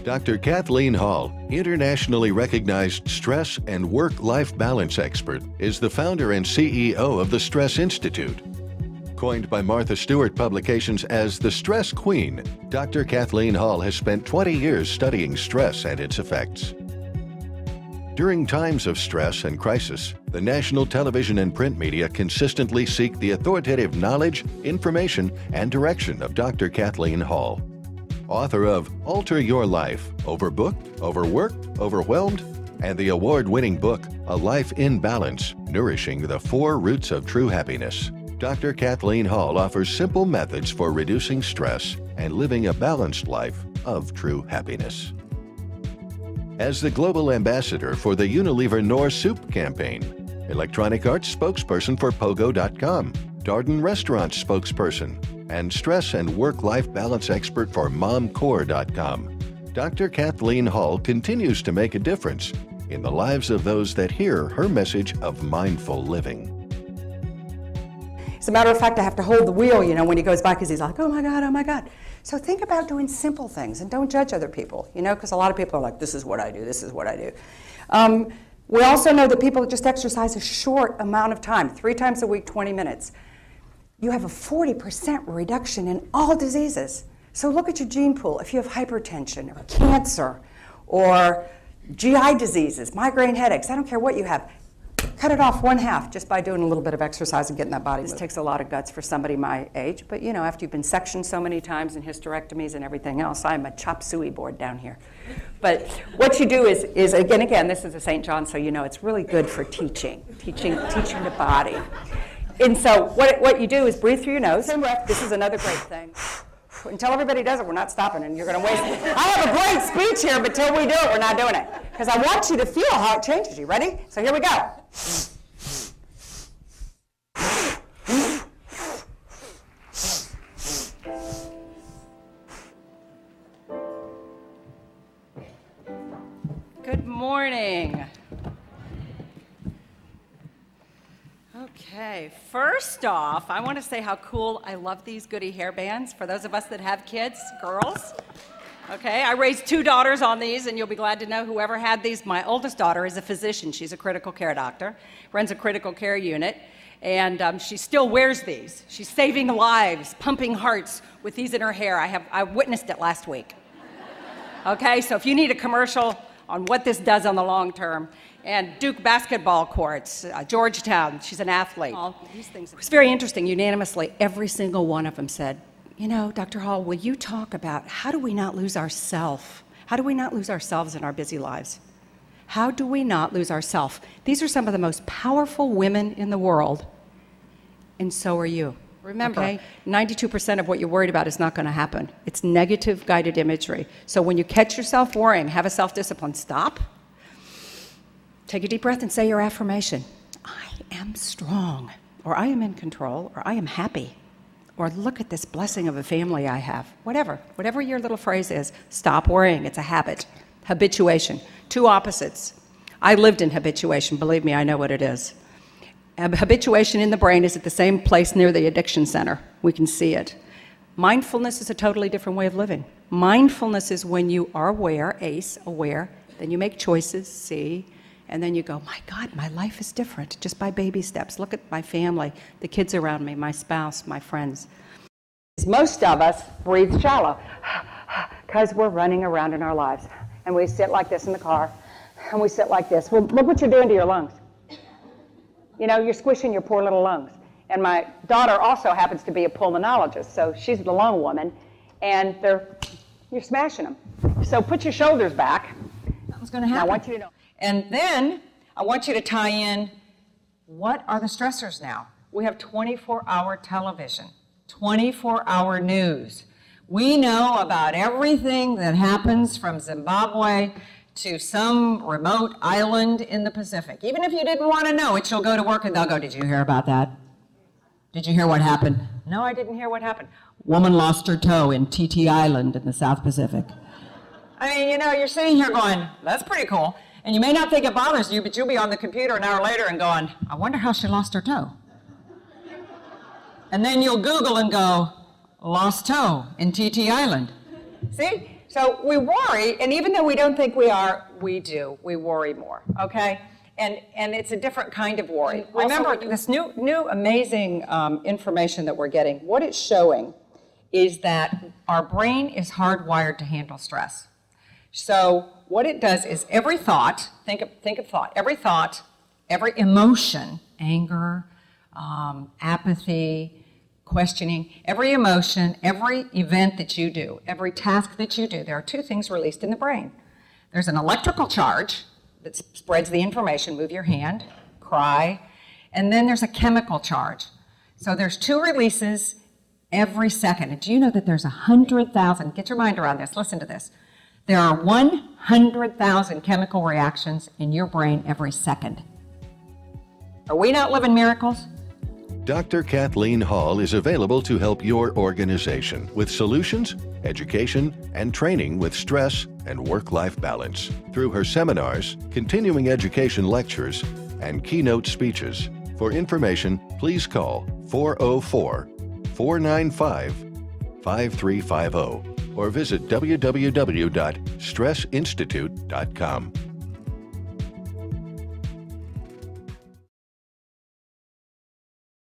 Dr. Kathleen Hall, internationally recognized stress and work-life balance expert, is the founder and CEO of the Stress Institute. Coined by Martha Stewart Publications as the Stress Queen, Dr. Kathleen Hall has spent 20 years studying stress and its effects. During times of stress and crisis, the national television and print media consistently seek the authoritative knowledge, information, and direction of Dr. Kathleen Hall. Author of Alter Your Life, Overbooked, Overworked, Overwhelmed, and the award-winning book, A Life in Balance, Nourishing the 4 Roots of True Happiness. Dr. Kathleen Hall offers simple methods for reducing stress and living a balanced life of true happiness. As the global ambassador for the Unilever Knorr Soup campaign, Electronic Arts spokesperson for Pogo.com, Darden Restaurants spokesperson, and stress and work-life balance expert for MomCore.com, Dr. Kathleen Hall continues to make a difference in the lives of those that hear her message of mindful living. As a matter of fact, I have to hold the wheel, when he goes by, because he's like, oh my God, oh my God. So think about doing simple things and don't judge other people, because a lot of people are like, this is what I do, this is what I do. We also know that people just exercise a short amount of time, 3 times a week, 20 minutes. You have a 40% reduction in all diseases. So look at your gene pool. If you have hypertension or cancer or GI diseases, migraine headaches, I don't care what you have, cut it off 1/2 just by doing a little bit of exercise and getting that body moving. This takes a lot of guts for somebody my age, but after you've been sectioned so many times and hysterectomies and everything else, I'm a chop suey board down here. But what you do is again, this is a St. John, so it's really good for teaching the body. And so what you do is breathe through your nose. Same breath. This is another great thing. Until everybody does it, we're not stopping, and you're going to waste it. I have a great speech here, but till we do it, we're not doing it. Because I want you to feel how it changes you. Ready? So here we go. Good morning. Okay, first off, I want to say how cool I love these goodie hairbands for those of us that have kids, girls. Okay, I raised 2 daughters on these, and you'll be glad to know whoever had these. My oldest daughter is a physician. She's a critical care doctor, runs a critical care unit, and she still wears these. She's saving lives, pumping hearts with these in her hair. I witnessed it last week. Okay, so if you need a commercial on what this does on the long term, and Duke basketball courts, Georgetown, she's an athlete. It was very interesting. Unanimously, every single one of them said, Dr. Hall, will you talk about how do we not lose ourself? How do we not lose ourselves in our busy lives? How do we not lose ourself? These are some of the most powerful women in the world, and so are you. Remember, 92% of what you're worried about is not going to happen. It's negative guided imagery. So when you catch yourself worrying, have a self-discipline. Stop. Take a deep breath and say your affirmation. I am strong, or I am in control, or I am happy, or look at this blessing of a family I have. Whatever your little phrase is, stop worrying. It's a habit. Habituation. 2 opposites. I lived in habituation. Believe me, I know what it is. Habituation in the brain is at the same place near the addiction center. We can see it. Mindfulness is a totally different way of living. Mindfulness is when you are aware, aware, then you make choices, see, and then you go, my God, my life is different, just by baby steps. Look at my family, the kids around me, my spouse, my friends. Most of us breathe shallow because we're running around in our lives. And we sit like this in the car, and we sit like this. Well, look what you're doing to your lungs. You're squishing your poor little lungs. And my daughter also happens to be a pulmonologist, so she's the lung woman, and you're smashing them. So put your shoulders back. What's going to happen? I want you to know. And then I want you to tie in, what are the stressors now? We have 24-hour television, 24-hour news. We know about everything that happens from Zimbabwe to some remote island in the Pacific. Even if you didn't want to know it, you'll go to work and they'll go, did you hear about that? Did you hear what happened? No, I didn't hear what happened. Woman lost her toe in TT Island in the South Pacific. I mean, you're sitting here going, that's pretty cool. And you may not think it bothers you, but you'll be on the computer an hour later and going, I wonder how she lost her toe. And then you'll Google and go, lost toe in TT Island. See? So we worry, and even though we don't think we are, we do. We worry more, okay? And it's a different kind of worry. Remember, this new amazing information that we're getting, what it's showing is that our brain is hardwired to handle stress. So what it does is every thought, think of thought, every emotion, anger, apathy, questioning, every emotion, every event that you do, every task that you do, there are two things released in the brain. There's an electrical charge that spreads the information, move your hand, cry, and then there's a chemical charge. So there's two releases every second. And do you know that there's 100,000, get your mind around this, listen to this. There are 100,000 chemical reactions in your brain every second. Are we not living miracles? Dr. Kathleen Hall is available to help your organization with solutions, education, and training with stress and work-life balance through her seminars, continuing education lectures, and keynote speeches. For information, please call 404-495-5350 or visit www.stressinstitute.com.